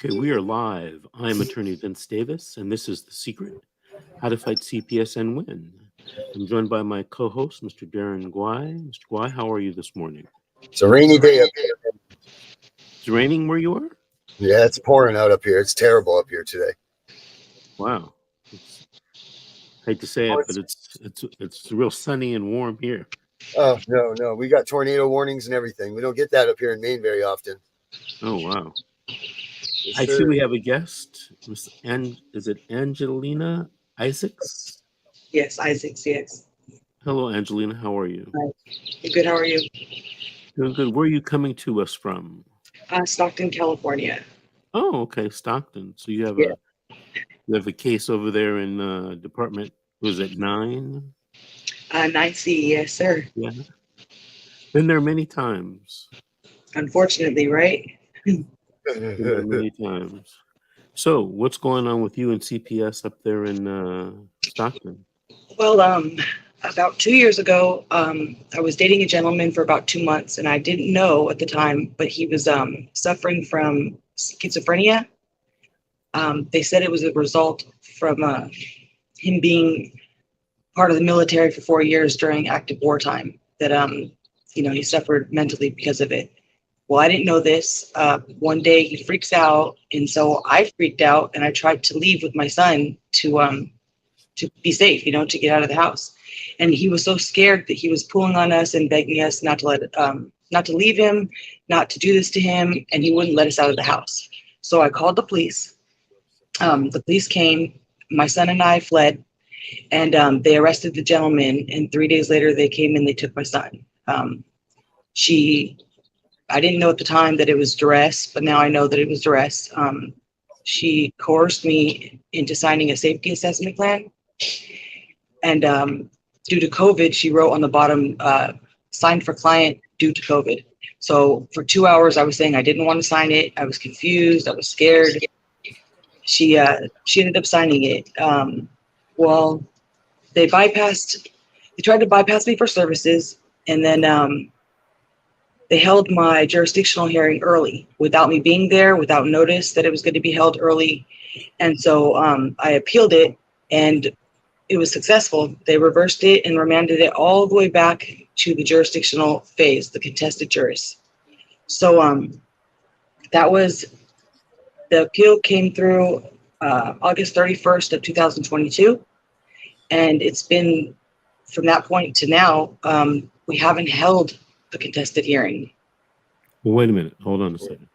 Okay, we are live. I'm attorney Vince Davis, and this is The Secret, How to Fight CPS and Win. I'm joined by my co-host, Mr. Darren Guy. Mr. Guy, how are you this morning? It's a rainy day up here. It's raining where you are? Yeah, it's pouring out up here. It's terrible up here today. Wow. Hate to say it, but it's real sunny and warm here. Oh, no. We got tornado warnings and everything. We don't get that up here in Maine very often. Oh, wow. Yes, I see sir. we have a guest. Is it Angelina Isaacs? Yes, Isaacs, yes. Hello, Angelina. How are you? Hi. Good, how are you? Doing good. Where are you coming to us from? Stockton, California. Oh, okay, Stockton. So you have Yeah. a case over there in department. Was it 9? 9C, yes, sir. Yeah. Been there many times. Unfortunately, right? Been there many times. So, what's going on with you and CPS up there in Stockton? Well, about 2 years ago, I was dating a gentleman for about 2 months, and I didn't know at the time, but he was suffering from schizophrenia. They said it was a result from him being part of the military for 4 years during active wartime, that he suffered mentally because of it. Well, I didn't know this. One day he freaks out, and so I freaked out, and I tried to leave with my son to be safe, to get out of the house. And he was so scared that he was pulling on us and begging us not to leave him, not to do this to him, and he wouldn't let us out of the house. So I called the police. The police came. My son and I fled, and they arrested the gentleman. And 3 days later, they came and they took my son. I didn't know at the time that it was duress, but now I know that it was duress. She coerced me into signing a safety assessment plan. And due to COVID, she wrote on the bottom, signed for client due to COVID. So for 2 hours, I was saying I didn't want to sign it. I was confused. I was scared. She ended up signing it. Well, they tried to bypass me for services, and then they held my jurisdictional hearing early without me being there, without notice that it was going to be held early. And so I appealed it, and it was successful. They reversed it and remanded it all the way back to the jurisdictional phase, the contested juris. So the appeal came through August 31st of 2022. And it's been, from that point to now, we haven't held the contested hearing. Well, wait a minute. Hold on a second.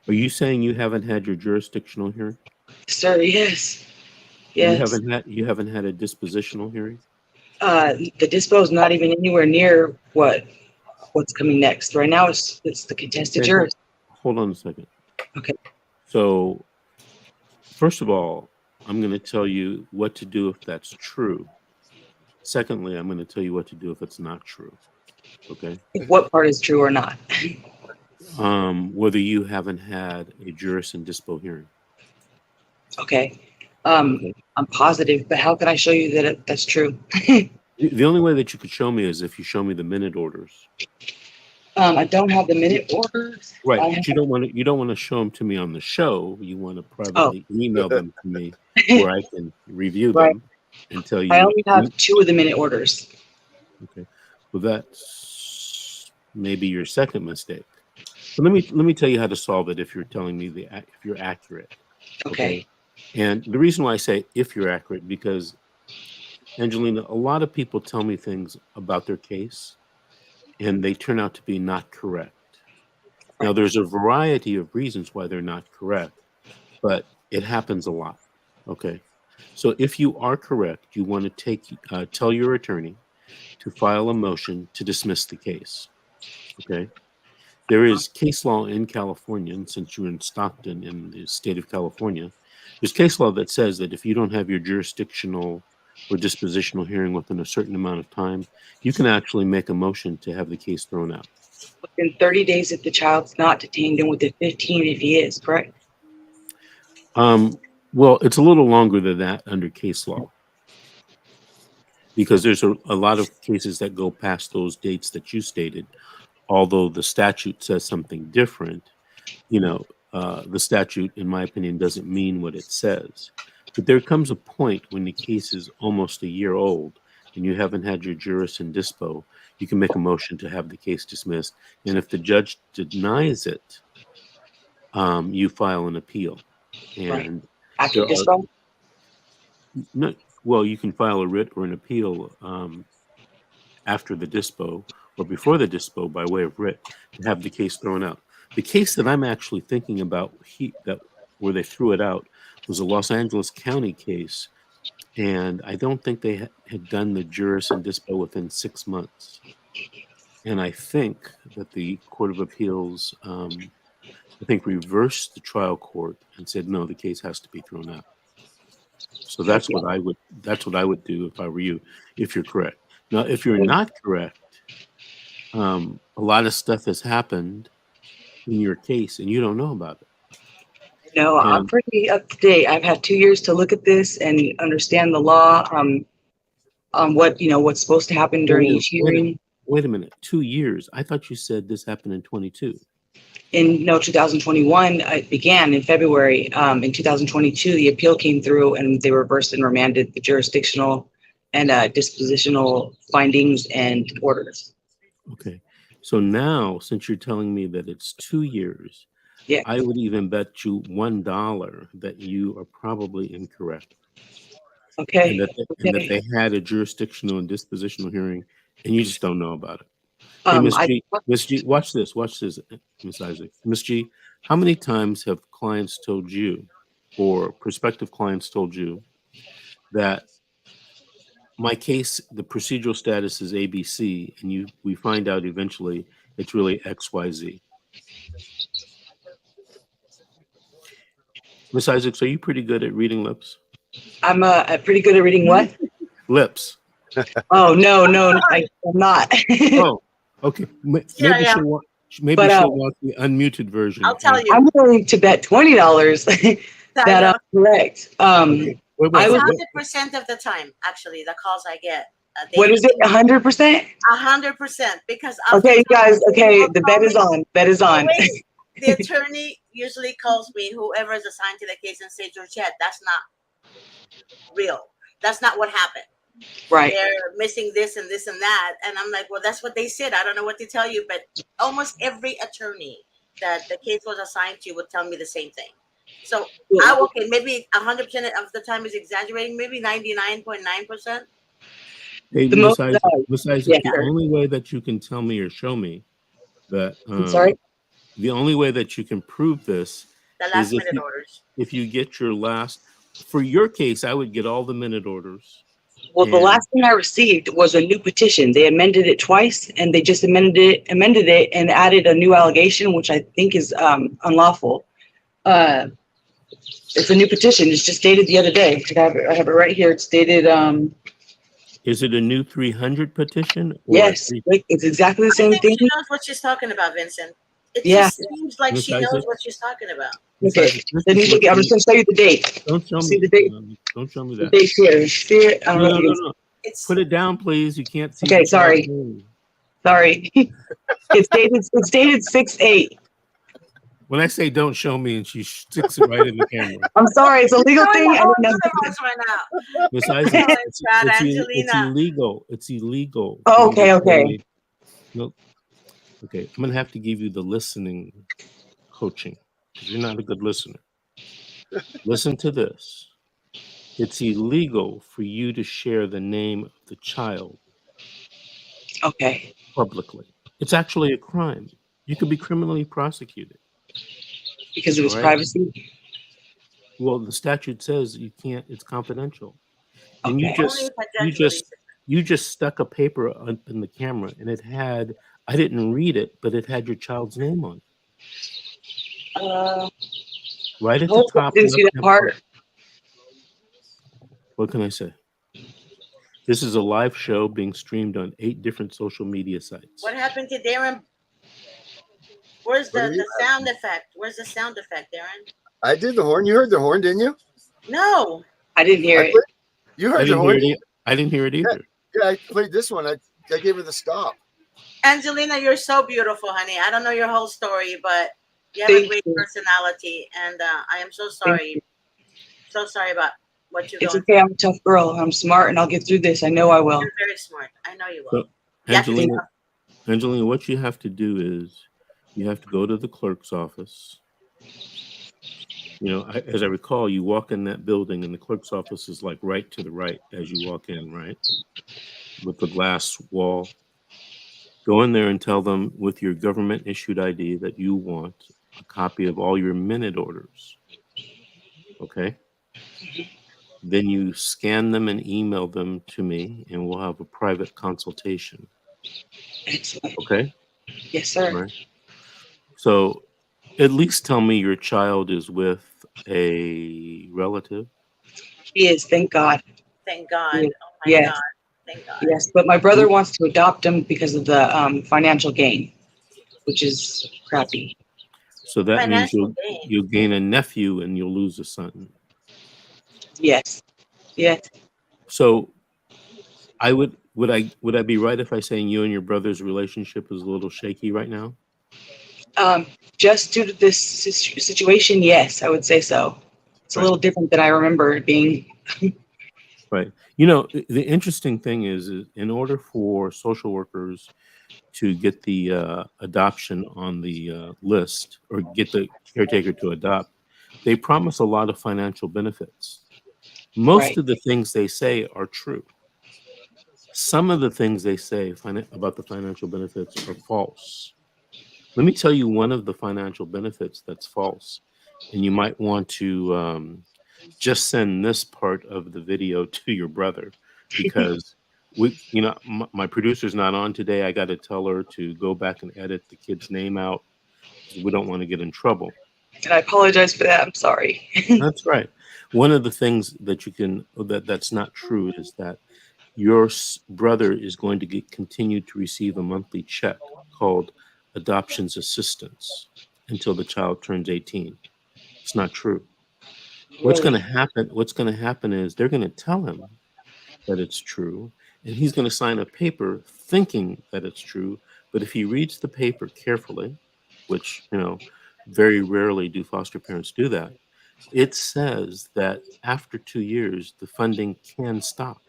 Are you saying you haven't had your jurisdictional hearing? Sir, yes. Yes. You haven't had a dispositional hearing? The dispo is not even anywhere near what's coming next. Right now, it's the contested juris. Hold on a second. Okay. So, first of all, I'm going to tell you what to do if that's true. Secondly, I'm going to tell you what to do if it's not true. Okay? What part is true or not? Whether you haven't had a juris and dispo hearing. Okay. I'm positive, but how can I show you that that's true? The only way that you could show me is if you show me the minute orders. I don't have the minute orders. Right, but you don't want to show them to me on the show. You want to privately email them to me where I can review them and tell you. I only have 2 of the minute orders. Okay, well that's maybe your second mistake. But let me tell you how to solve it if you're telling me if you're accurate. Okay. And the reason why I say if you're accurate, because Angelina, a lot of people tell me things about their case and they turn out to be not correct. Now, there's a variety of reasons why they're not correct, but it happens a lot. Okay. So if you are correct, you want to tell your attorney to file a motion to dismiss the case. Okay. There is case law in California, and since you're in Stockton in the state of California, there's case law that says that if you don't have your jurisdictional or dispositional hearing within a certain amount of time, you can actually make a motion to have the case thrown out. Within 30 days if the child's not detained, and within 15 if he is, correct? Well, it's a little longer than that under case law, because there's a lot of cases that go past those dates that you stated although the statute says something different, the statute, in my opinion, doesn't mean what it says. But there comes a point when the case is almost a year old and you haven't had your juris in dispo, you can make a motion to have the case dismissed. And if the judge denies it, you file an appeal. And After there are, dispo? no, well, you can file a writ or an appeal after the dispo or before the dispo by way of writ to have the case thrown out. The case that I'm actually thinking about where they threw it out was a Los Angeles County case, and I don't think they had done the juris and dispo within 6 months. And I think that the Court of Appeals, reversed the trial court and said no, the case has to be thrown out. So that's what I would do if I were you, if you're correct. Now, if you're not correct, a lot of stuff has happened in your case and you don't know about it. No, I'm pretty up to date. I've had 2 years to look at this and understand the law, on what's supposed to happen during each hearing. Wait a minute, 2 years? I thought you said this happened in 22. In 2021, it began in February. In 2022, the appeal came through and they reversed and remanded the jurisdictional and dispositional findings and orders. Okay. So now, since you're telling me that it's 2 years, yeah, I would even bet you $1 that you are probably incorrect. Okay. And that they had a jurisdictional and dispositional hearing and you just don't know about it. Hey, Miss G, watch this, Miss Isaac. Miss G, how many times have clients told you, or prospective clients told you, that my case, the procedural status is ABC, and we find out eventually it's really XYZ? Miss Isaacs, are you pretty good at reading lips? I'm pretty good at reading what? Lips. Oh, no, I'm not. Oh, okay. Maybe she'll want the unmuted version. I'll tell you. I'm willing to bet $20 that I'm correct. Wait, 100% of the time, actually, the calls I get. What is it? 100%? 100%, because okay, you guys. Okay, the bet is on. Bet is on. The attorney usually calls me, whoever is assigned to the case, and say, Georgette, that's not real. That's not what happened. Right. They're missing this and this and that. And I'm like, well, that's what they said. I don't know what to tell you. But almost every attorney that the case was assigned to would tell me the same thing. So, okay, maybe 100% of the time is exaggerating, maybe 99.9%. Hey, Miss Isaac, the only way that you can tell me or show me that I'm sorry? The only way that you can prove this the last minute orders. If you get your for your case, I would get all the minute orders. Well, the last thing I received was a new petition. They amended it twice, and they just amended it and added a new allegation, which I think is unlawful. It's a new petition. It's just dated the other day. I have it right here. It's dated. Is it a new 300 petition? Yes, it's exactly the same thing. She knows what she's talking about, Vincent. It just seems like she knows what she's talking about. Okay, let me look. I'm just going to show you the date. Don't show me. See the date? Don't show me that. The date's here. See it? I don't know. No. Put it down, please. You can't see. Okay, sorry. It's dated 6/8. When I say don't show me, and she sticks it right in the camera. I'm sorry, it's a legal thing. I don't know. Right now. Miss Isaac, it's illegal. It's illegal. Oh, okay. Nope. Okay, I'm gonna have to give you the listening coaching because you're not a good listener. Listen to this. It's illegal for you to share the name of the child. Okay. Publicly. It's actually a crime. You could be criminally prosecuted. Because it was privacy? Well, the statute says you can't, it's confidential. And Okay. you just stuck a paper up in the camera and it had, I didn't read it, but it had your child's name on it. Right at the top. Didn't see that part. What can I say? This is a live show being streamed on 8 different social media sites. What happened to Darren? Where's the sound effect? Where's the sound effect, Darren? I did the horn. You heard the horn, didn't you? No. I didn't hear it. You heard the horn? I didn't hear it either. Yeah, I played this one. I gave her the stop. Angelina, you're so beautiful, honey. I don't know your whole story, but you have a Thank great you. personality, and I am so Thank sorry. you. So sorry about what you're It's going okay. through. I'm a tough girl. I'm smart, and I'll get through this. I know I will. You're very smart. I know you will. So, You have to be Angelina, Angelina, what you have to do is you have to go to the clerk's office. You know, as I recall, you walk in that building and the clerk's office is like right to the right as you walk in, right? With the glass wall. Go in there and tell them with your government issued ID that you want a copy of all your minute orders. Okay. Then you scan them and email them to me, and we'll have a private consultation. Excellent. Okay. Yes, sir. All right. So at least tell me your child is with a relative. He is. Thank God. Thank God. Yes. Oh my Yes. God. Thank God. Yes. But my brother wants to adopt him because of the financial gain, which is crappy. So that means Financial gain. you'll gain a nephew and you'll lose a son. Yes. Yes. So would I be right if I saying you and your brother's relationship is a little shaky right now? Just due to this situation, yes, I would say so. It's a Right. little different than I remember it being. Right. You know, the interesting thing is in order for social workers to get the adoption on the list or get the caretaker to adopt, they promise a lot of financial benefits. Most Right. of the things they say are true. Some of the things they say about the financial benefits are false. Let me tell you one of the financial benefits that's false, and you might want to just send this part of the video to your brother because my producer's not on today. I got to tell her to go back and edit the kid's name out because we don't want to get in trouble. And I apologize for that. I'm sorry. That's right. One of the things that that's not true is that your brother is going to continue to receive a monthly check called adoptions assistance until the child turns 18. It's not true. What's going to happen is they're going to tell him that it's true, and he's going to sign a paper thinking that it's true. But if he reads the paper carefully, which, very rarely do foster parents do that, it says that after 2 years, the funding can stop.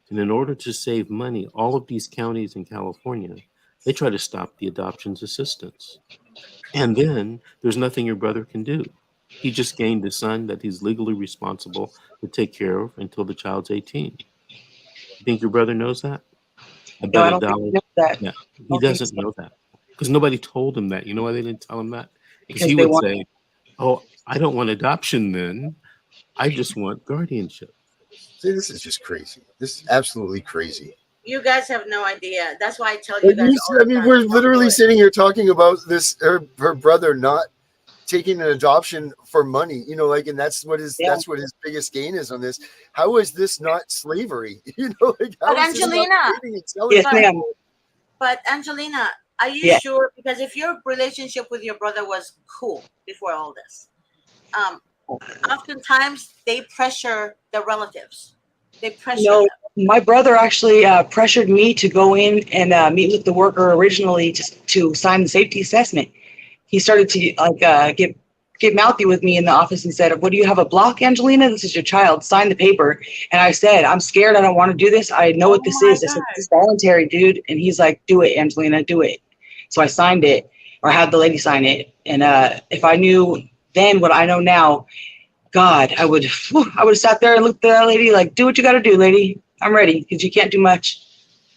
And in order to save money, all of these counties in California, they try to stop the adoptions assistance. And then there's nothing your brother can do. He just gained a son that he's legally responsible to take care of until the child's 18. You think your brother knows that? I No, bet I a don't think dollar. he knows that. Yeah, I he don't think doesn't so, know that because nobody told him that. You know why they didn't tell him that? Because because he they would want. say, "Oh, I don't want adoption then. I just want guardianship." See, this is just crazy. This is absolutely crazy. You guys have no idea. That's why I tell you And guys all the time, we're don't do literally it. sitting here talking about this her brother not taking an adoption for money, and that's what his biggest gain is on this. How is this not slavery? But how is this not Angelina, trading and selling? Yes, but, ma'am. but Angelina, are you Yeah. sure? Because if your relationship with your brother was cool before all this, oftentimes they pressure the relatives. They pressure No, them. my brother actually pressured me to go in and meet with the worker originally to sign the safety assessment. He started to get mouthy with me in the office and said, "What, do you have a block, Angelina? This is your child. Sign the paper." And I said, "I'm scared. I don't want to do this. I know what this my is." I said, God. "This is voluntary, dude." And he's like, "Do it, Angelina, do it." So I signed it, or had the lady sign it. And if I knew then what I know now, God, I would have sat there and looked at that lady like, "Do what you got to do, lady. I'm ready," because you can't do much.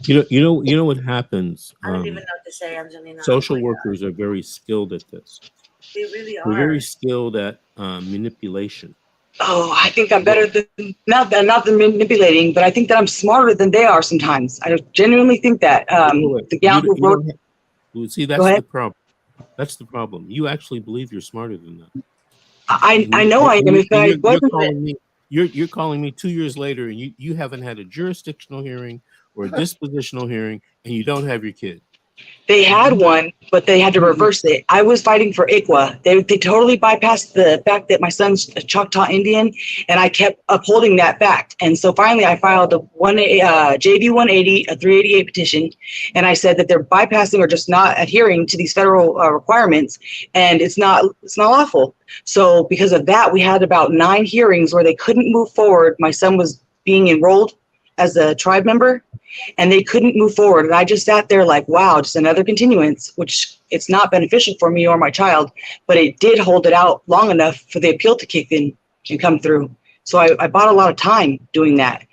You know what happens. I don't even know what to say, Angelina. Social Oh my workers are very skilled at this. God. They really They're are. very skilled at manipulation. Oh, I think I'm better than not than manipulating, but I think that I'm smarter than they are sometimes. I genuinely think that. The gal who wrote. See, Go that's ahead. the problem. That's the problem. You actually believe you're smarter than that. I know I am. If I wasn't, You're calling me 2 years later, and you haven't had a jurisdictional hearing or a dispositional hearing, and you don't have your kid. They had one, but they had to reverse it. I was fighting for ICWA. They totally bypassed the fact that my son's a Choctaw Indian, and I kept upholding that fact. And so finally, I filed a JB 180, a 388 petition, and I said that they're bypassing or just not adhering to these federal requirements, and it's not lawful. So because of that, we had about 9 hearings where they couldn't move forward. My son was being enrolled as a tribe member, and they couldn't move forward. And I just sat there like, wow, just another continuance, which it's not beneficial for me or my child, but it did hold it out long enough for the appeal to kick in and come through. So I bought a lot of time doing that.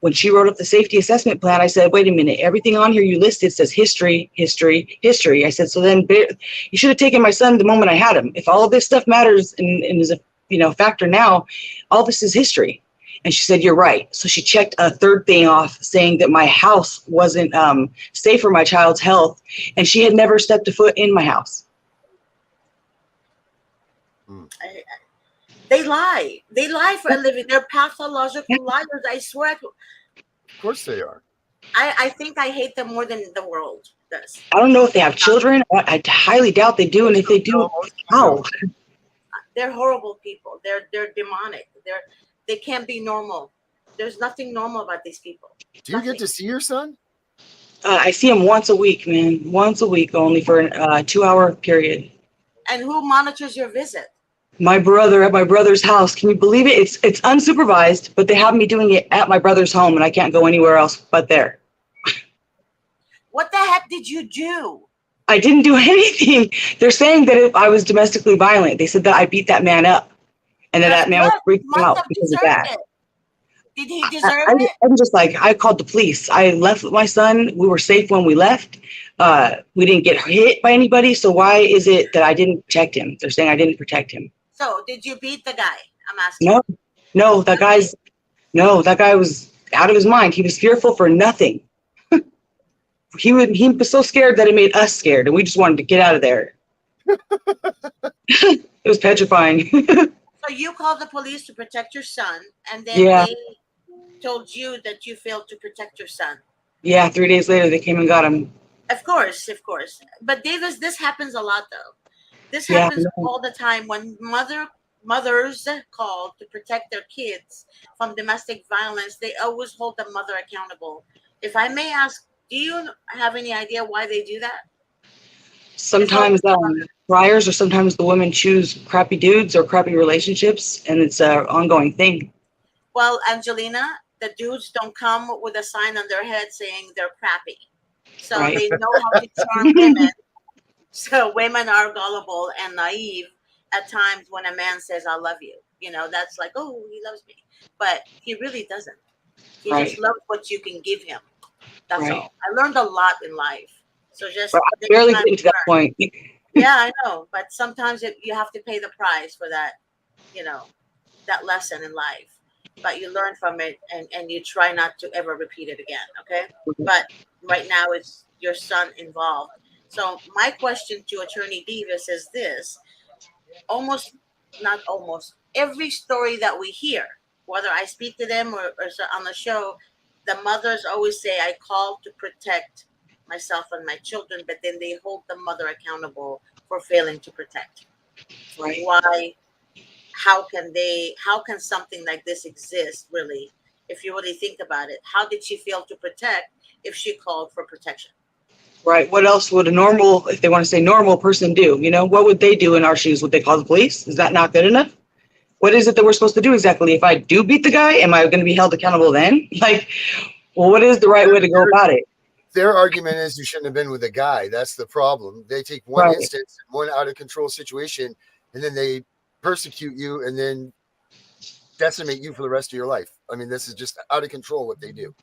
When she wrote up the safety assessment plan, I said, wait a minute, everything on here you listed says history, history, history. I said, so then you should have taken my son the moment I had him. If all of this stuff matters and is a factor now, all this is history. And she said, you're right. So she checked a third thing off saying that my house wasn't safe for my child's health. And she had never stepped a foot in my house. They lie. They lie for a living. They're pathological liars. I swear. Of course they are. I think I hate them more than the world does. I don't know if they have children. I highly doubt they do. And if they do, how? They're horrible people. They're demonic. They can't be normal. There's nothing normal about these people. Do you get to see your son? I see him once a week, man. Once a week only for a 2-hour period. And who monitors your visit? My brother at my brother's house. Can you believe it? It's unsupervised, but they have me doing it at my brother's home, and I can't go anywhere else but there. What the heck did you do? I didn't do anything. They're saying that if I was domestically violent, they said that I beat that man up, and that man was freaking out because of that. Did he deserve it? I'm just like, I called the police. I left with my son. We were safe when we left. We didn't get hit by anybody. So why is it that I didn't protect him? They're saying I didn't protect him. So did you beat the guy? I'm asking. No, that guy was out of his mind. He was fearful for nothing. He was so scared that it made us scared, and we just wanted to get out of there. It was petrifying. So you called the police to protect your son, and then they told you that you failed to protect your son. Yeah, 3 days later, they came and got him. Of course. But Davis, this happens a lot, though. This happens all the time when mothers call to protect their kids from domestic violence. They always hold the mother accountable. If I may ask, do you have any idea why they do that? Sometimes priors, or sometimes the women choose crappy dudes or crappy relationships, and it's an ongoing thing. Well, Angelina, the dudes don't come with a sign on their head saying they're crappy. So they know how to charm women. So women are gullible and naive at times when a man says, I love you. That's like, oh, he loves me. But he really doesn't. He just loves what you can give him. That's all. I learned a lot in life. So just I barely get to that point. Yeah, I know. But sometimes you have to pay the price for that, that lesson in life. But you learn from it, and you try not to ever repeat it again, okay? But right now it's your son involved. So my question to Attorney Davis is this. Every story that we hear, whether I speak to them or on the show, the mothers always say, I call to protect myself and my children, but then they hold the mother accountable for failing to protect. Right. Why? How can something like this exist, really, if you really think about it? How did she fail to protect if she called for protection? Right. What else would a normal, if they want to say normal person do? What would they do in our shoes? Would they call the police? Is that not good enough? What is it that we're supposed to do exactly? If I do beat the guy, am I going to be held accountable then? What is the right way to go about it? Their argument is you shouldn't have been with a guy. That's the problem. They take one instance, one out of control situation, and then they persecute you and then decimate you for the rest of your life. I mean, this is just out of control what they do.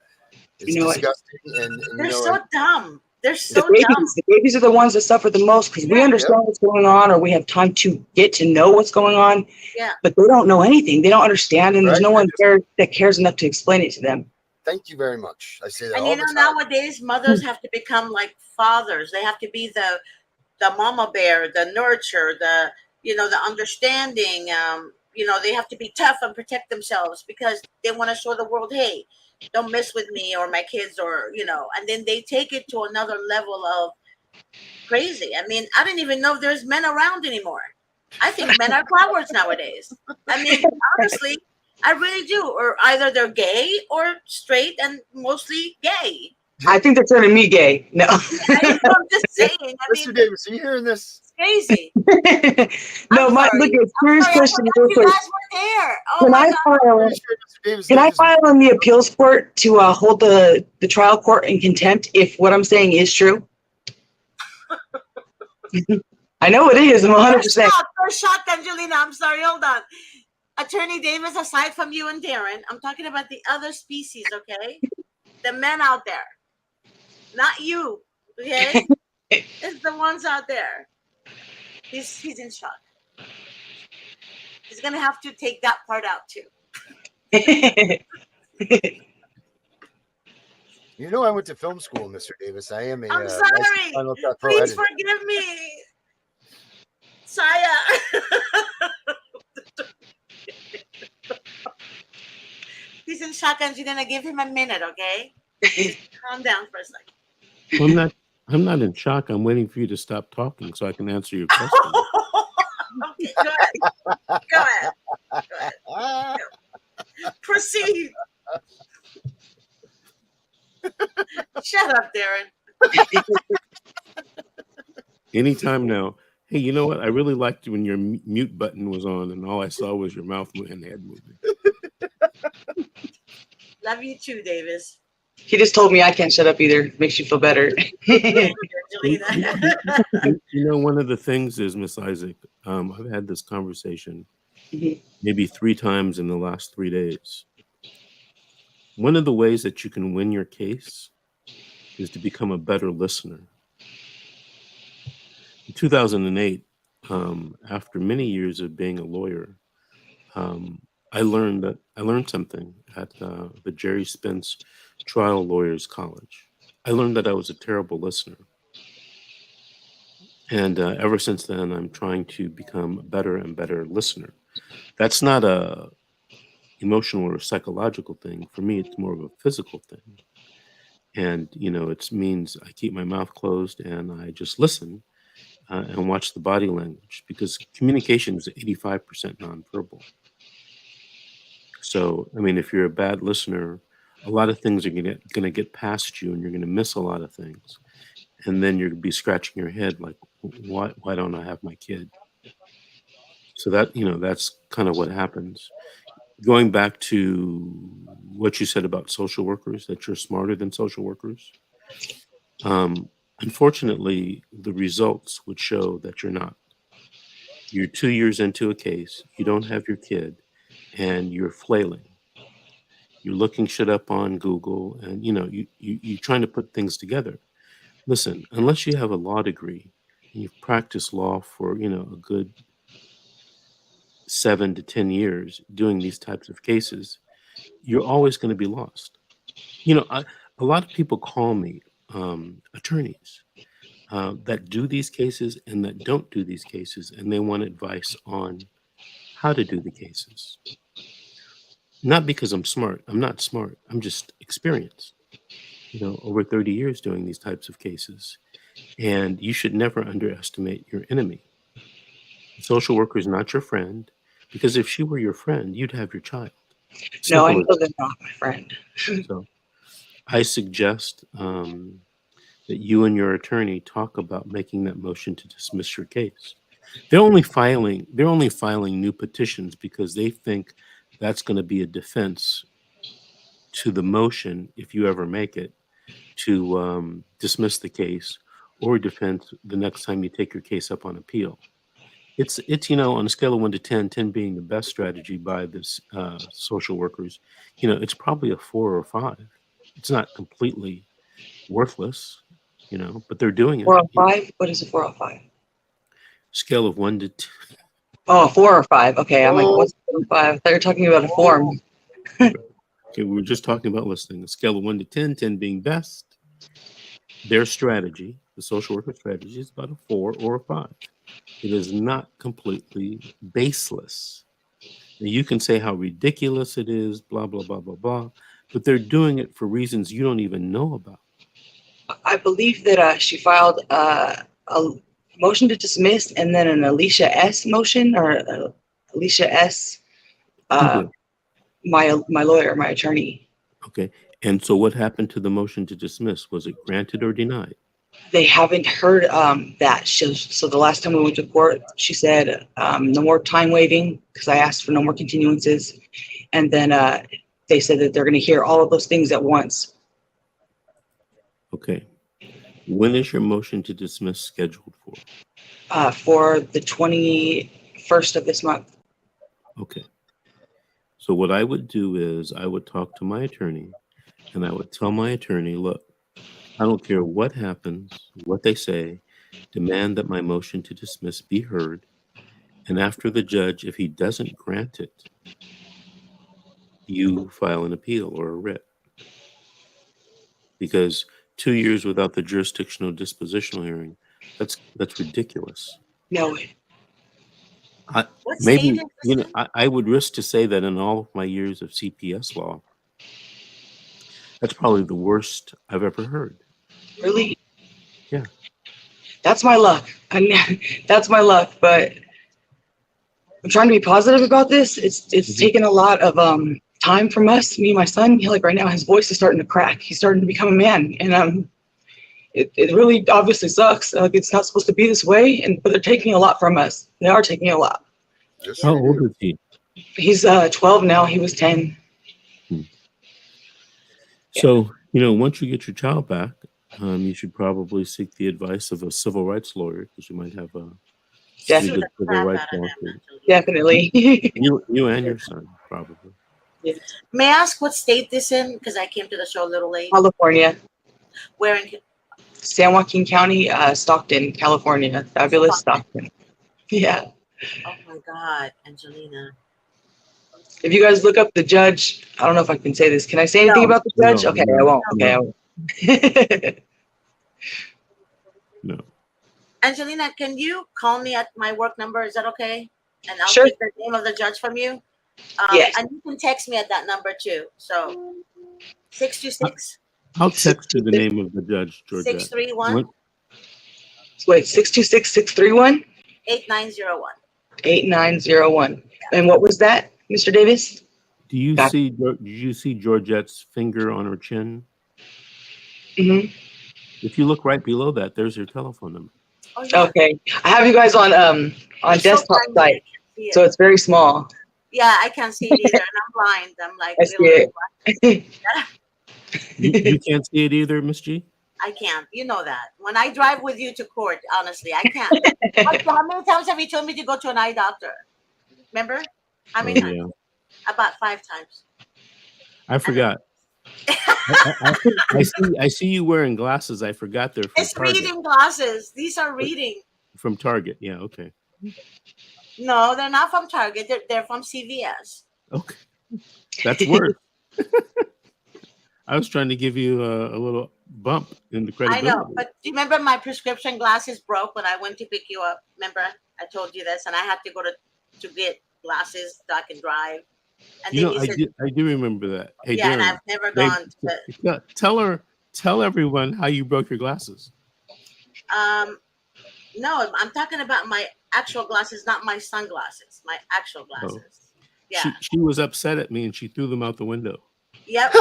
It's disgusting. And they're so dumb. They're so dumb. The babies are the ones that suffer the most because we understand what's going on, or we have time to get to know what's going on. Yeah. But they don't know anything. They don't understand, and there's no one there that cares enough to explain it to them. Thank you very much. I say that. And nowadays mothers have to become like fathers. They have to be the mama bear, the nurture, the understanding. They have to be tough and protect themselves because they want to show the world, hey, don't mess with me or my kids, or and then they take it to another level of crazy. I mean, I don't even know if there's men around anymore. I think men are cowards nowadays. I mean, honestly, I really do. Or either they're gay or straight, and mostly gay. I think they're turning me gay. No. I'm just saying. I Mr. mean, Davis, are you hearing this? it's crazy. No, I'm look sorry. at serious I question. forgot Real you quick. guys were there. Oh Can my I God. file? Pretty sure Mr. Davis Can I did this. file in the appeals court to hold the trial court in contempt if what I'm saying is true? I know it is. I'm 100%. You're shocked, Angelina. I'm sorry. Hold on. Attorney Davis, aside from you and Darren, I'm talking about the other species, okay? The men out there. Not you, okay? It's the ones out there. He's in shock. He's going to have to take that part out, too. You know, I went to film school, Mr. Davis. I am a I'm sorry. Final Cut Pro Please editor. forgive me. Saya. He's in shock, and you're going to give him a minute, okay? Just calm down for a second. Well, I'm not in shock. I'm waiting for you to stop talking so I can answer your question. Okay, go ahead. Go ahead. Proceed. Shut up, Darren. Anytime now. Hey, you know what? I really liked when your mute button was on and all I saw was your mouth and head moving. Love you too, Davis. He just told me I can't shut up either. Makes you feel better. Thank you, Angelina. You know, one of the things is, Miss Isaac, I've had this conversation maybe 3 times in the last 3 days. One of the ways that you can win your case is to become a better listener. In 2008, after many years of being a lawyer, I learned something at the Jerry Spence Trial Lawyers College. I learned that I was a terrible listener. And ever since then, I'm trying to become a better and better listener. That's not a emotional or psychological thing. For me, it's more of a physical thing. And, it means I keep my mouth closed and I just listen and watch the body language, because communication is 85% nonverbal. So, I mean, if you're a bad listener, a lot of things are going to get past you and you're going to miss a lot of things. And then you're going to be scratching your head like, why don't I have my kid? So that, that's kind of what happens. Going back to what you said about social workers, that you're smarter than social workers. Unfortunately, the results would show that you're not. You're 2 years into a case, you don't have your kid, and you're flailing. You're looking shit up on Google, and you're trying to put things together. Listen, unless you have a law degree and you've practiced law for a good 7 to 10 years doing these types of cases, you're always going to be lost. A lot of people call me attorneys that do these cases and that don't do these cases, and they want advice on how to do the cases. Not because I'm smart. I'm not smart. I'm just experienced. Over 30 years doing these types of cases. And you should never underestimate your enemy. The social worker is not your friend, because if she were your friend, you'd have your child. No, I know they're not my friend. So I suggest that you and your attorney talk about making that motion to dismiss your case. They're only filing new petitions because they think that's going to be a defense to the motion, if you ever make it, to dismiss the case, or defense the next time you take your case up on appeal. It's on a scale of 1 to 10, 10 being the best strategy by this social workers, it's probably a 4 or 5. It's not completely worthless, but they're doing it. 4 or 5? What is a 4 or 5? Scale of 1 to 10. Oh, 4 or 5. Okay, I'm like, what's 4 or 5? I thought you were talking about a form. Okay, we were just talking about listening. A scale of 1 to 10, 10 being best. Their strategy, the social worker strategy, is about a 4 or a 5. It is not completely baseless. Now, you can say how ridiculous it is, blah, blah, blah, blah, blah. but they're doing it for reasons you don't even know about. I believe that she filed a motion to dismiss and then an Alicia S. motion, or Alicia S. Who did? My lawyer, my attorney. Okay. And so what happened to the motion to dismiss? Was it granted or denied? They haven't heard that. So the last time we went to court, she said no more time waiving, because I asked for no more continuances. And then they said that they're going to hear all of those things at once. Okay. When is your motion to dismiss scheduled for? For the 21st of this month. Okay. So what I would do is I would talk to my attorney, and I would tell my attorney, look, I don't care what happens, what they say, demand that my motion to dismiss be heard. And after the judge, if he doesn't grant it, you file an appeal or a writ. Because 2 years without the jurisdictional dispositional hearing, that's ridiculous. No. What Maybe, state is this in? I would risk to say that in all of my years of CPS law, that's probably the worst I've ever heard. Really? Yeah. That's my luck. That's my luck. But I'm trying to be positive about this. It's taken a lot of time from us, me and my son. Like right now, his voice is starting to crack. He's starting to become a man, and it really obviously sucks. Like it's not supposed to be this way, but they're taking a lot from us. They are taking a lot. Yes, How they old do. is he? He's 12 now. He was 10. So, once you get your child back, you should probably seek the advice of a civil rights lawyer, because you might have a Yeah. pretty Sue good the civil crap rights out of him, lawsuit. actually. Definitely. You and your son, probably. May I ask what state this in? Because I came to the show a little late. California, Where in San Joaquin County, Stockton, California. Fabulous Stockton. Yeah. oh my God, Angelina. If you guys look up the judge, I don't know if I can say this. Can I say anything No. about the judge? No, Okay, no, I won't. no. Okay, I won't. No. Angelina, can you call me at my work number? Is that okay? And I'll Sure. take the name of the judge from you. Yes. And you can text me at that number too. So 626 I'll text you the name of the judge, Georgette. 631 What- Wait, 626-631? 8901. 8901. And what was that, Mr. Davis? Do you Got- see? Did you see Georgette's finger on her chin? Hmm. If you look right below that, there's her telephone number. Oh, yeah. Okay. I have you guys on It's so desktop tiny, I site, can't see it. so it's very small. Yeah, I can't see it either. And I'm blind. I'm like, I see really it. You can't see it either, Miss G? I can't. You know that. When I drive with you to court, honestly, I can't. How many times have you told me to go to an eye doctor? Remember? How many times? Yeah. About 5 times. I forgot. I see you wearing glasses. I forgot they're from It's Target. reading glasses. These are reading. From Target. Yeah, okay. No, they're not from Target. They're from CVS. Okay. That's worse. I was trying to give you a little bump in the I credibility. know, but do you remember my prescription glasses broke when I went to pick you up? Remember, I told you this, and I had to go to get glasses so I can drive. And then you said, I do remember that. Hey, yeah, and Darren, I've never gone to. tell everyone how you broke your glasses. No, I'm talking about my actual glasses, not my sunglasses. My actual glasses. Yeah. She was upset at me and she threw them out the window. Yep.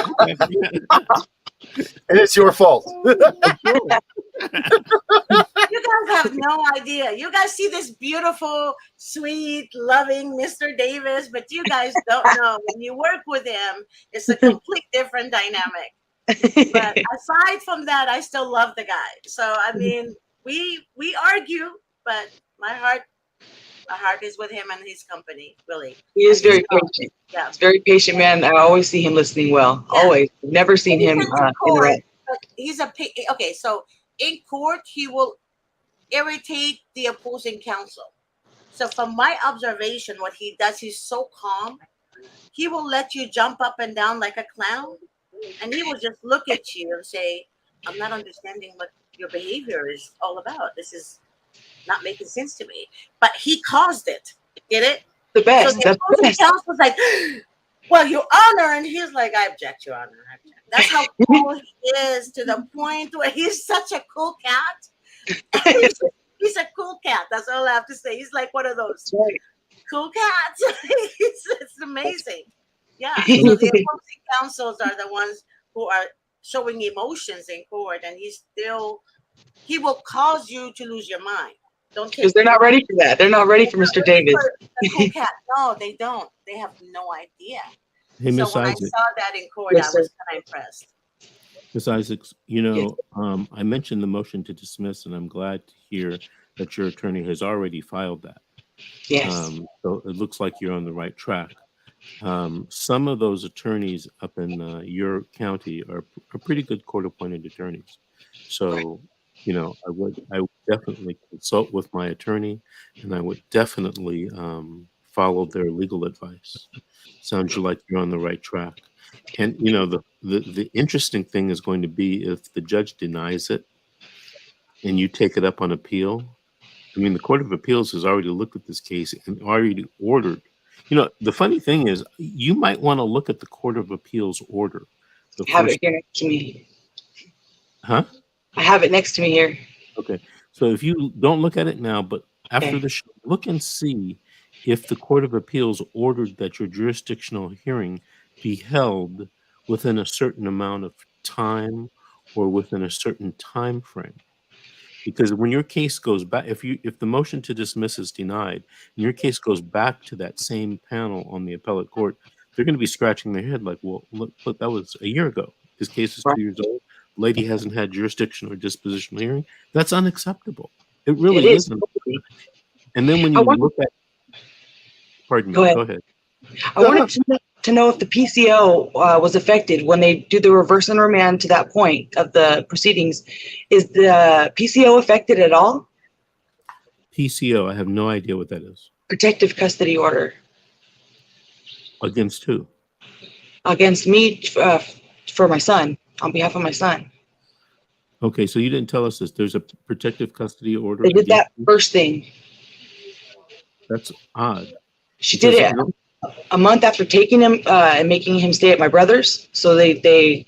And it's your fault. You guys have no idea. You guys see this beautiful, sweet, loving Mr. Davis, but you guys don't know. When you work with him, it's a complete different dynamic. But aside from that, I still love the guy. So I mean, we argue, but my heart is with him and his company. Really, He is very patient. yeah. He's a very patient man. I always see him listening well. Yeah. Always. Never seen him He's in court, interact. but he's okay. So in court, he will irritate the opposing counsel. So from my observation, what he does, he's so calm. He will let you jump up and down like a clown, and he will just look at you and say, "I'm not understanding what your behavior is all about. This is not making sense to me." But he caused it. Get it? The So best. the That's the opposing best. counsel was like, well, Your Honor, and he's like, I object, Your Honor. I object. That's how cool he is, to the point where he's such a cool cat. He's a cool cat. That's all I have to say. He's like one of those Right. cool cats. It's amazing. Yeah. So the opposing counsels are the ones who are showing emotions in court, and he will cause you to lose your mind. Don't take Because they're not ready for that. They're not ready for Mr. Davis. the cool cat. No, they don't. They have no idea. Hey, So Miss when I Isaac. saw that in court, Yes, I was sir. kind of impressed. Ms. Isaacs, I mentioned the motion to dismiss, and I'm glad to hear that your attorney has already filed that. Yes. So it looks like you're on the right track. Some of those attorneys up in your county are pretty good court-appointed attorneys. So, I would definitely consult with my attorney, and I would definitely follow their legal advice. Sounds like you're on the right track. And the interesting thing is going to be if the judge denies it and you take it up on appeal. I mean, the Court of Appeals has already looked at this case and already ordered. The funny thing is, you might want to look at the Court of Appeals order. I have it here next to me. Huh? I have it next to me here. Okay. So if you don't look at it now, but after Okay. the show, look and see if the Court of Appeals ordered that your jurisdictional hearing be held within a certain amount of time or within a certain time frame. Because when your case goes back, if the motion to dismiss is denied, and your case goes back to that same panel on the appellate court, they're going to be scratching their head like, well, look, that was a year ago. This case is 2 years old. The lady hasn't had jurisdiction or dispositional hearing. That's unacceptable. It really isn't. And then when you look at, pardon me, go ahead. I wanted to know if the PCO was affected when they do the reverse and remand to that point of the proceedings. Is the PCO affected at all? PCO, I have no idea what that is. Protective custody order. Against who? Against me for my son, on behalf of my son. Okay, so you didn't tell us this. There's a protective custody order. They did that first thing. That's odd. She did it a month after taking him and making him stay at my brother's. So they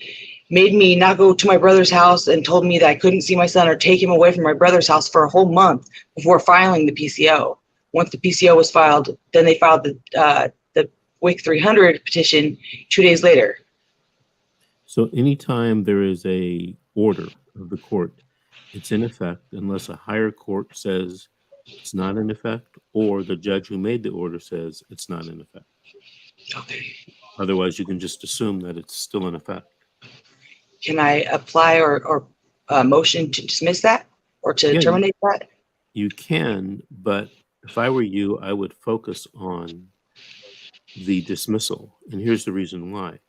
made me not go to my brother's house and told me that I couldn't see my son or take him away from my brother's house for a whole month before filing the PCO. Once the PCO was filed, then they filed the WIC 300 petition 2 days later. So anytime there is a order of the court, it's in effect unless a higher court says it's not in effect, or the judge who made the order says it's not in effect. Okay. Otherwise, you can just assume that it's still in effect. Can I apply or motion to dismiss that or to terminate that? You can, but if I were you, I would focus on the dismissal. And here's the reason why.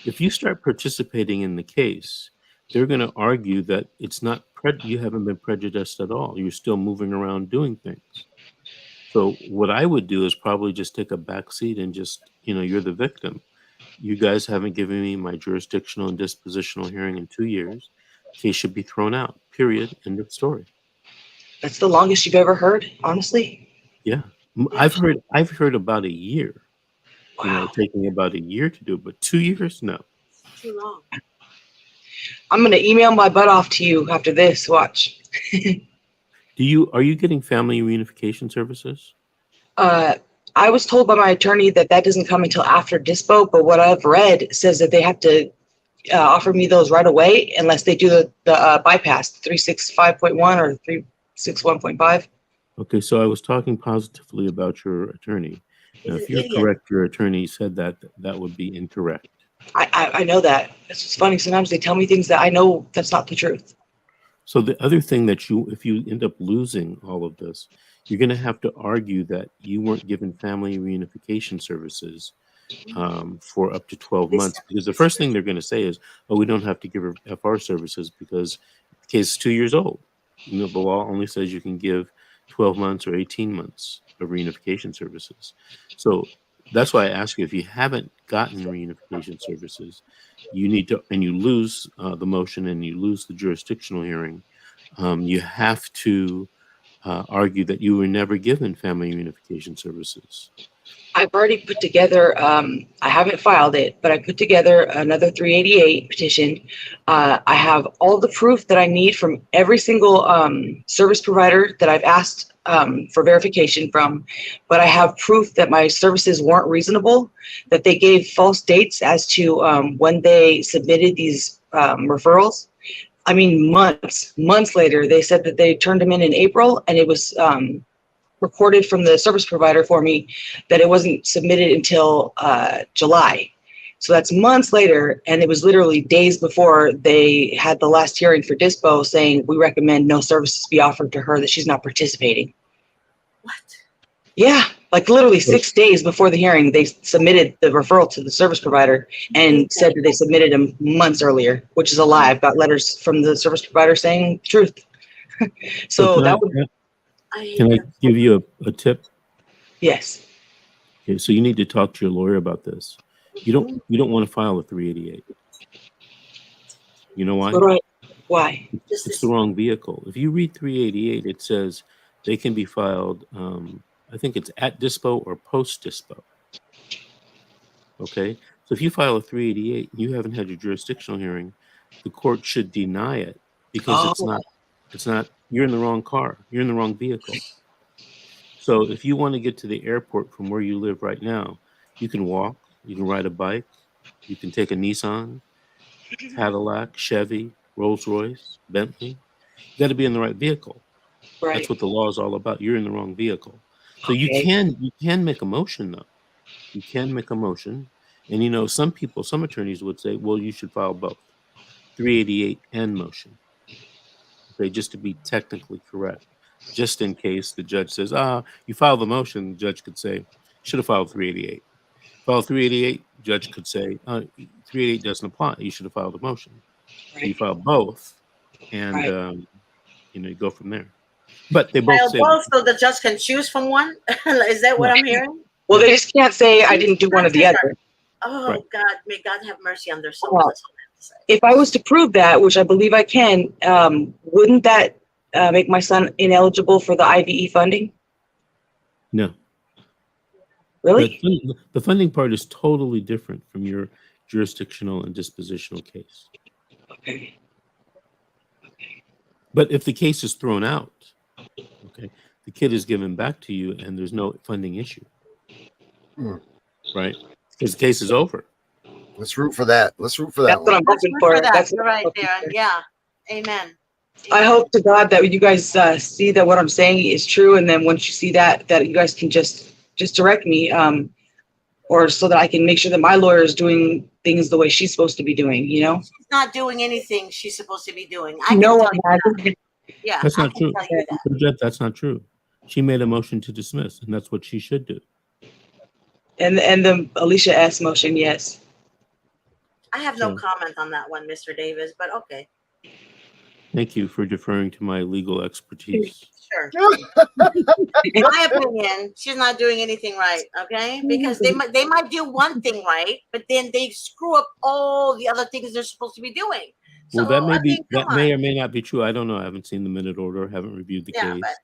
If you start participating in the case, they're going to argue that it's not you haven't been prejudiced at all. You're still moving around doing things. So what I would do is probably just take a back seat and just, you're the victim. You guys haven't given me my jurisdictional and dispositional hearing in 2 years. Case should be thrown out. Period. End of story. That's the longest you've ever heard, honestly? Yeah. I've heard about a year. Wow. Taking about a year to do it, but 2 years? No. Too long. I'm going to email my butt off to you after this. Watch. Are you getting family reunification services? I was told by my attorney that doesn't come until after dispo, but what I've read says that they have to offer me those right away unless they do the bypass, 365.1 or 361.5. Okay, so I was talking positively about your attorney. Now, if you're correct, your attorney said that would be incorrect. I know that. It's just funny. Sometimes they tell me things that I know that's not the truth. So the other thing that if you end up losing all of this, you're going to have to argue that you weren't given family reunification services for up to 12 months. Because the first thing they're going to say is, oh, we don't have to give her FR services because the case is 2 years old. The law only says you can give 12 months or 18 months of reunification services. So that's why I ask you, if you haven't gotten reunification services, you need to, and you lose the motion and you lose the jurisdictional hearing, you have to argue that you were never given family reunification services. I've already put together, I haven't filed it, but I put together another 388 petition. I have all the proof that I need from every single service provider that I've asked for verification from, but I have proof that my services weren't reasonable, that they gave false dates as to when they submitted these referrals. I mean, months later, they said that they turned them in April, and it was recorded from the service provider for me that it wasn't submitted until July. So that's months later, and it was literally days before they had the last hearing for DISPO saying we recommend no services be offered to her, that she's not participating. What? Yeah, like literally 6 days before the hearing, they submitted the referral to the service provider and said that they submitted them months earlier, which is a lie. I've got letters from the service provider saying the truth. So that would, Can I give you a tip? yes. Okay, so you need to talk to your lawyer about this. You don't want to file a 388. You know why? Why? It's the wrong vehicle. If you read 388, it says they can be filed, I think it's at DISPO or post DISPO. Okay, so if you file a 388 and you haven't had your jurisdictional hearing, the court should deny it because it's not, you're in the wrong car, you're in the wrong vehicle. So if you want to get to the airport from where you live right now, you can walk, you can ride a bike, you can take a Nissan, Cadillac, Chevy, Rolls Royce, Bentley. You got to be in the right vehicle. Right. That's what the law is all about. You're in the wrong vehicle. So Okay. you can make a motion though. You can make a motion. And you know, some attorneys would say, well, you should file both 388 and motion. Okay, just to be technically correct. Just in case the judge says, you filed the motion, the judge could say, should have filed 388. File 388, judge could say, 388 doesn't apply. You should have filed the motion. Right. So you file both, and Right. you go from there. But they both File say both so the judge can choose from one. Is that what I'm hearing? Well, they just can't say I didn't do one or the other. Oh Right. God, may God have mercy on their souls. Well, That's all I have to say. if I was to prove that, which I believe I can, wouldn't that make my son ineligible for the IVE funding? no. Really? The funding part is totally different from your jurisdictional and dispositional case. Okay. But if the case is thrown out, okay, the kid is given back to you and there's no funding issue. Right? Because the case is over. Let's root for that. Let's root for that That's what one. I'm hoping for. That's You're what I'm right hoping there. for. Yeah. Amen. I hope to God that you guys see that what I'm saying is true, and then once you see that you guys can just direct me, or so that I can make sure that my lawyer is doing things the way she's supposed to be doing. You know? She's not doing anything she's supposed to be doing. No one tell you has. that. Yeah, That's I not can true. tell you that. Judge, that's not true. She made a motion to dismiss, and that's what she should do. And the Alicia S. motion, yes. I have no So- comment on that one, Mr. Davis, but okay. Thank you for deferring to my legal expertise. Sure. In my opinion, she's not doing anything right, okay? Because they might do one thing right, but then they screw up all the other things they're supposed to be doing. Well, So, that may I be mean, come may on. or may not be true. I don't know. I haven't seen the minute order. Haven't reviewed the Yeah, case. but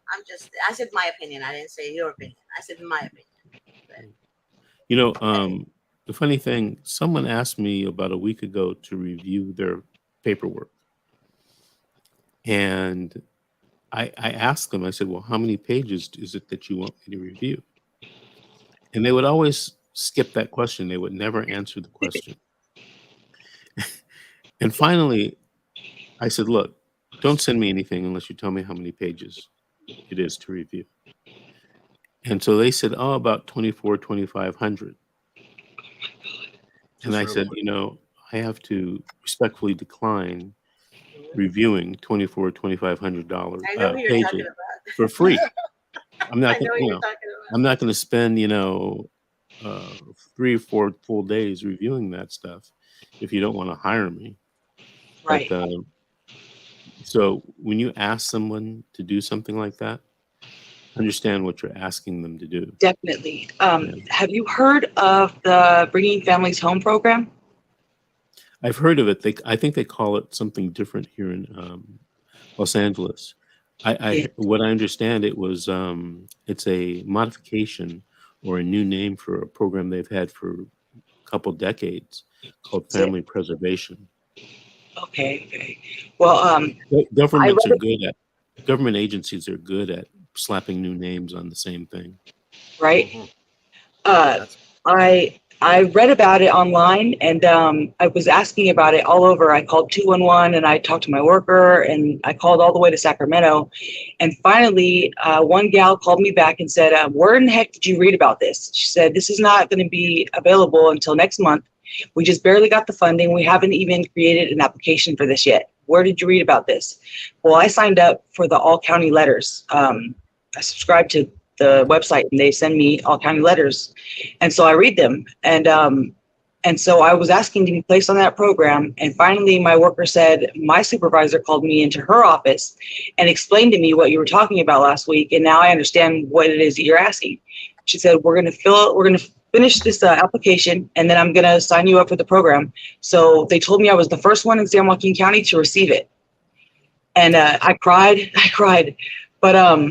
I said my opinion. I didn't say your opinion. I said my opinion. You know, the funny thing, someone asked me about a week ago to review their paperwork. And I asked them, I said, well, how many pages is it that you want me to review? And they would always skip that question. They would never answer the question. And finally, I said, look, don't send me anything unless you tell me how many pages it is to review. And so they said, oh, about 2,500. And I said, you know, I have to respectfully decline reviewing $2,500 I know who you're talking pages about. for free. I'm not, I know who you're talking about. I'm not going to spend, 3 or 4 full days reviewing that stuff if you don't want to hire me. Right. But, so when you ask someone to do something like that, understand what you're asking them to do. Definitely. Have you heard of the Bringing Families Home program? I've heard of it. I think they call it something different here in Los Angeles. What I understand, it was it's a modification or a new name for a program they've had for a couple decades called So, family preservation. okay. Well, Governments are read good at government agencies are good at slapping new names on the same thing. right. Mhm. Uh, That's I read about it online, and I was asking about it all over. I called 211, and I talked to my worker, and I called all the way to Sacramento, and finally, one gal called me back and said, "Where in the heck did you read about this?" She said, "This is not going to be available until next month. We just barely got the funding. We haven't even created an application for this yet. Where did you read about this?" Well, I signed up for the all county letters. I subscribed to the website, and they send me all county letters, and so I read them. And so I was asking to be placed on that program. And finally, my worker said, my supervisor called me into her office and explained to me what you were talking about last week. And now I understand what it is that you're asking. She said, we're going to finish this application, and then I'm going to sign you up for the program. So they told me I was the first one in San Joaquin County to receive it. And I cried. But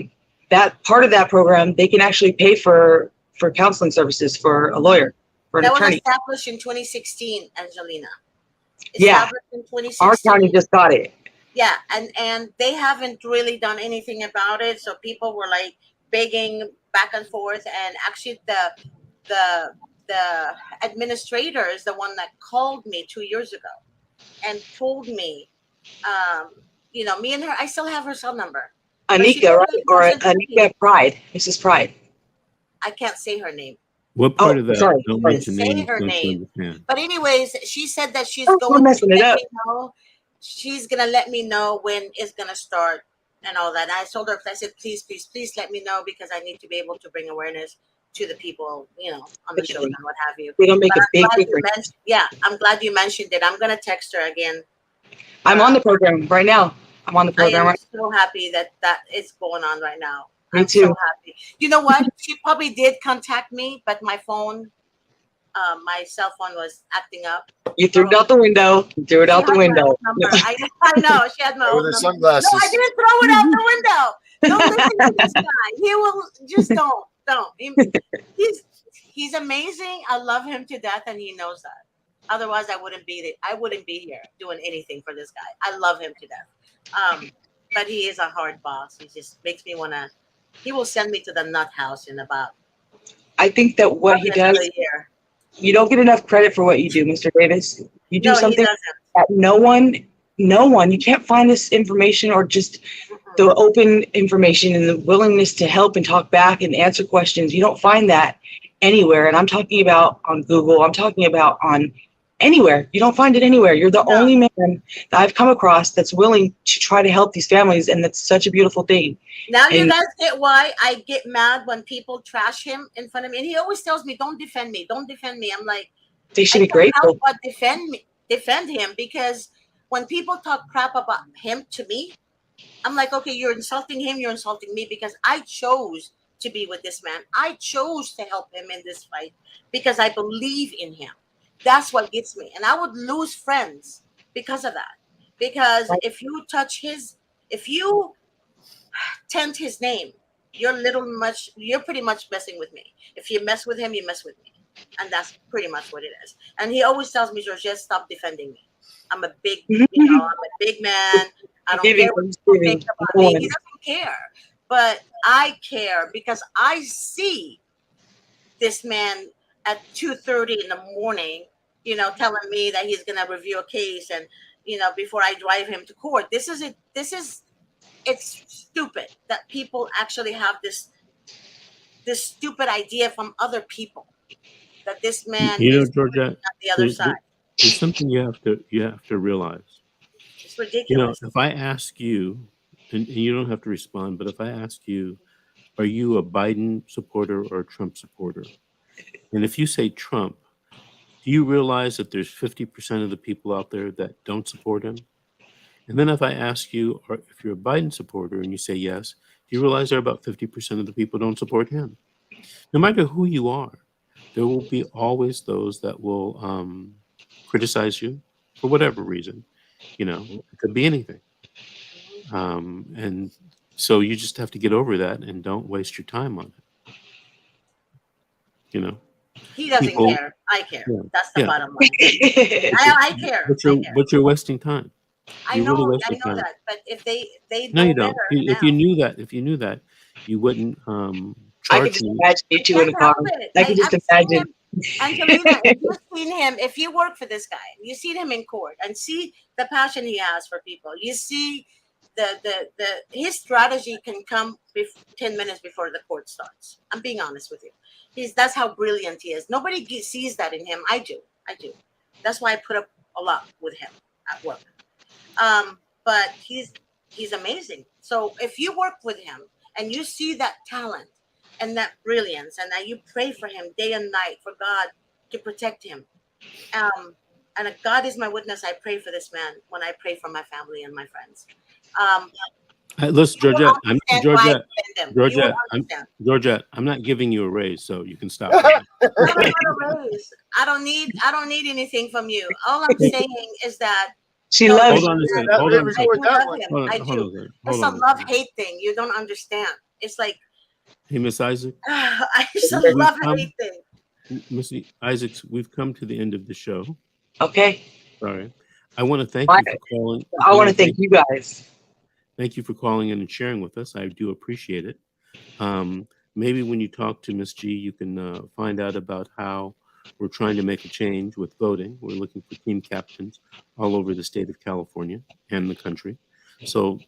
that part of that program, they can actually pay for counseling services for a lawyer, for an That was attorney. established in 2016, Angelina. Yeah. Established in 2016. Our county just got it. Yeah, and they haven't really done anything about it. So people were like begging back and forth, and actually the administrator is the one that called me 2 years ago and told me, me and her, I still have her cell number. But she Anika, told right? me it Or wasn't Anika Pride, Mrs. Pride. I can't say her name. What part of that? Sorry. Don't Sorry. mention Say names. her Don't you name. understand? But anyways, she said that she's Oh, we're going to messing it let up. me know. She's gonna let me know when it's gonna start and all that. And I told her, I said, please let me know, because I need to be able to bring awareness to the people, on the shows and what have you. They don't make But a big glad you difference. mentioned, I'm glad you mentioned it. I'm gonna text her again. I'm on the program right now. I'm on the I program am right so happy that is going on right now. Me I'm too. so happy. You know what? She probably did contact me, but my phone, my cell phone was acting up. You threw it out the window. You threw it She out the has my window. old number. I know. She has my with old her number. sunglasses. No, I didn't throw it out the window. Don't listen to this guy. He will just don't. He's amazing. I love him to death, and he knows that. Otherwise, I wouldn't be here doing anything for this guy. I love him to death. But he is a hard boss. He just makes me wanna. He will send me to the nut house in about I think that what he another does, year. you don't get enough credit for what you do, Mr. Davis. You do No, he something doesn't. that no one, you can't find this information, or just the open information and the willingness to help and talk back and answer questions. You don't find that anywhere. And I'm talking about on Google. I'm talking about on anywhere. You don't find it anywhere. You're the No. only man that I've come across that's willing to try to help these families. And that's such a beautiful thing. Now you And- guys get why I get mad when people trash him in front of me. And he always tells me, "Don't defend me. Don't defend me." I'm like, They should I be can't help grateful. but defend him, because when people talk crap about him to me, I'm like, okay, you're insulting him, you're insulting me, because I chose to be with this man. I chose to help him in this fight because I believe in him. That's what gets me. And I would lose friends because of that. Because if you tend his name, you're pretty much messing with me. If you mess with him, you mess with me. And that's pretty much what it is. And he always tells me, George, just stop defending me. I'm a big, I'm a big man. I don't care what people think about me. He doesn't care. But I care, because I see this man at 2:30 in the morning, telling me that he's gonna review a case, and before I drive him to court. It's stupid that people actually have this stupid idea from other people that this man is Georgia, on the other side. there's something you have to realize. It's ridiculous. If I ask you, and you don't have to respond, but if I ask you, are you a Biden supporter or a Trump supporter? And if you say Trump, do you realize that there's 50% of the people out there that don't support him? And then if I ask you, or if you're a Biden supporter and you say yes, do you realize there are about 50% of the people don't support him? No matter who you are, there will be always those that will criticize you for whatever reason. It could be anything. And So you just have to get over that and don't waste your time on it. You know, He doesn't people- care. I care. Yeah, That's the yeah. bottom line. I care. But you're wasting time. I you know, really waste I your know time. that. But if they No, know you don't. better If now, you knew that, you wouldn't I can charge just me. imagine you two in the can't car. help it. I can just I've seen imagine. him, Angelina, if you've seen him, if you work for this guy, you see him in court and see the passion he has for people. You see his strategy can come 10 minutes before the court starts. I'm being honest with you. That's how brilliant he is. Nobody sees that in him. I do. That's why I put up a lot with him at work. But he's amazing. So if you work with him and you see that talent and that brilliance, and that you pray for him day and night for God to protect him. And God is my witness. I pray for this man when I pray for my family and my friends. Listen, Georgette, Georgette, I'm not giving you a raise, so you can stop. I don't need anything from you. All I'm saying is that She loves Hold on a you. second. That Hold way on a we second. record that love one. him. Hold on, I hold on do. a second. It's Hold a on. love-hate thing. You don't understand. It's like Hey, Miss Isaac. it's a We've love-hate thing. Miss Isaacs, we've come to the end of the show. Okay. Sorry. I want to thank you for calling. I want to thank you guys. Thank you for calling in and sharing with us. I do appreciate it. Maybe when you talk to Miss G, you can find out about how we're trying to make a change with voting. We're looking for team captains all over the state of California and the country. So,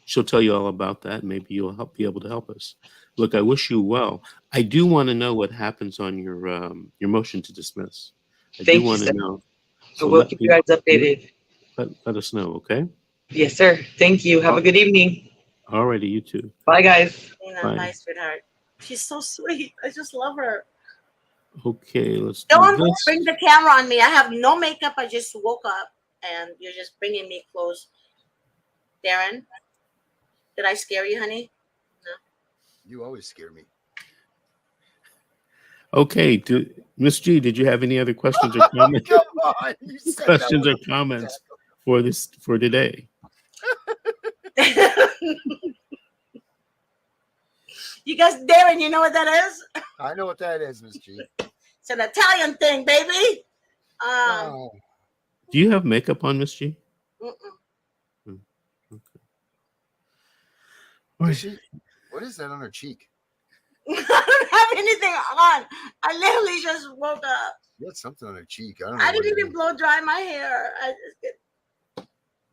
she'll tell you all about that. Maybe you'll be able to help us. Look, I wish you well. I do want to know what happens on your motion to dismiss. I Thank do you, want to sir. know. So we'll keep you guys updated. Let us know, okay? Yes, sir. Thank you. Have a good evening. All righty, you too. Bye, guys. Bye, sweetheart. She's so sweet. I just love her. Okay, let's Don't do this. bring the camera on me. I have no makeup. I just woke up and you're just bringing me close. Darren, did I scare you, honey? No. You always scare me. Okay, Miss G, did you have any other questions or comments? Come on. You said Questions that or comments for today? You guys, Darren, you know what that is? I know what that is, Miss G. It's an Italian thing, baby. Oh. Do you have makeup on, Miss G? Mm-mm. Okay. Does she? What is that on her cheek? I don't have anything on. I literally just woke up. You had something on her cheek. I don't know. I what didn't it even is. blow dry my hair.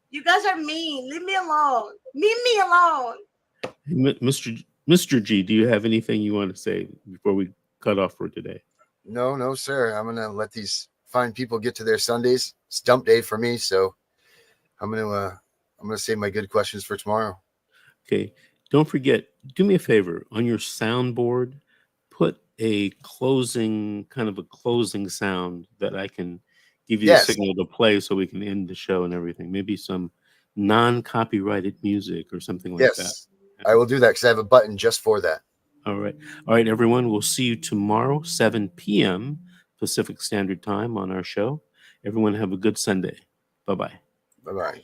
You guys are mean. Leave me alone. Leave me alone. Mr. G, do you have anything you want to say before we cut off for today? No, sir. I'm gonna let these fine people get to their Sundays. It's dump day for me, so I'm gonna save my good questions for tomorrow. Okay. Don't forget, do me a favor. On your soundboard, put a closing sound that I can give you Yes. a signal to play so we can end the show and everything. Maybe some non-copyrighted music or something like that. Yes, I will do that because I have a button just for that. All right, everyone. We'll see you tomorrow, 7 p.m. Pacific Standard Time on our show. Everyone have a good Sunday. Bye-bye. Bye-bye.